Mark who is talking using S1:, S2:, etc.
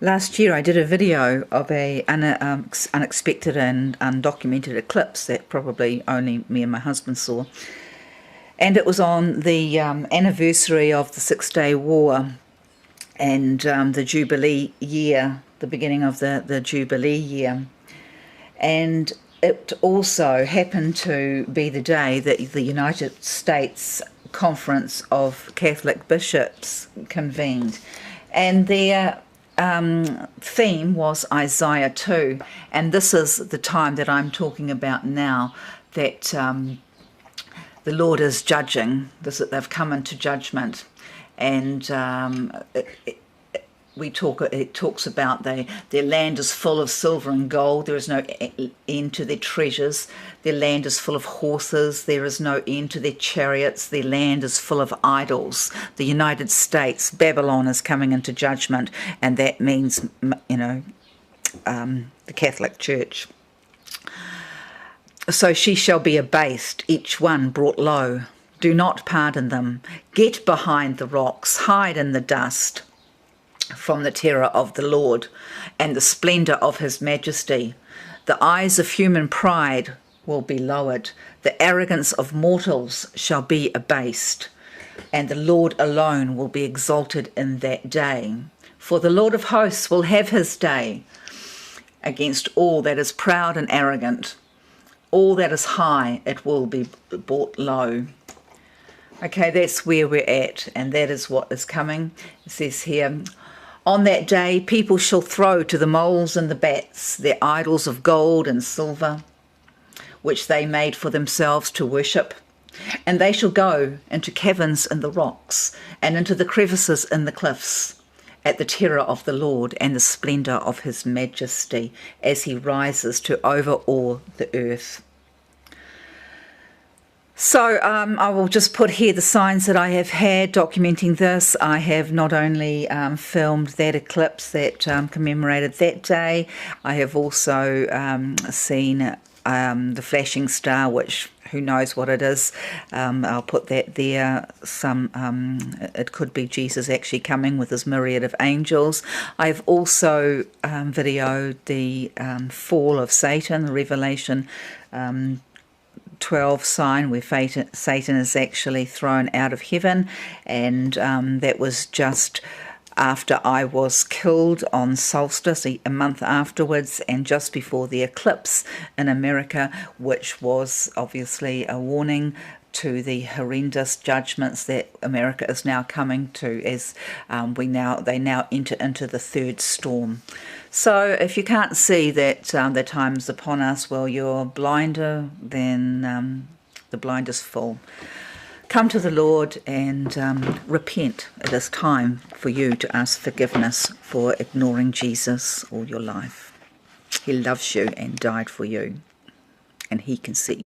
S1: Last year I did a video of a unexpected and undocumented eclipse that probably only me and my husband saw. And it was on the anniversary of the Six-Day War and the Jubilee year, the beginning of the Jubilee year. And it also happened to be the day that the United States Conference of Catholic Bishops convened. And their theme was Isaiah 2, and this is the time that I'm talking about now, that the Lord is judging. They've come into judgment, and it talks about their land is full of silver and gold. There is no end to their treasures. Their land is full of horses. There is no end to their chariots. Their land is full of idols. The United States, Babylon, is coming into judgment, and that means, the Catholic Church. So she shall be abased, each one brought low. Do not pardon them. Get behind the rocks, hide in the dust from the terror of the Lord and the splendour of his majesty. The eyes of human pride will be lowered. The arrogance of mortals shall be abased, and the Lord alone will be exalted in that day. For the Lord of hosts will have his day against all that is proud and arrogant. All that is high, it will be brought low. Okay, that's where we're at, and that is what is coming. It says here, on that day, people shall throw to the moles and the bats their idols of gold and silver, which they made for themselves to worship. And they shall go into caverns in the rocks and into the crevices in the cliffs at the terror of the Lord and the splendour of his majesty as he rises to overawe the earth. So I will just put here the signs that I have had documenting this. I have not only filmed that eclipse that commemorated that day, I have also seen the flashing star, which who knows what it is. I'll put that there. It could be Jesus actually coming with his myriad of angels. I've also videoed the fall of Satan, the Revelation 12 sign where Satan is actually thrown out of heaven, and that was just after I was killed on solstice, a month afterwards, and just before the eclipse in America, which was obviously a warning to the horrendous judgments that America is now coming to as they now enter into the third storm. So if you can't see that the time's upon us, well, you're blinder than the blindest fool. Come to the Lord and repent. It is time for you to ask forgiveness for ignoring Jesus all your life. He loves you and died for you, and he can see.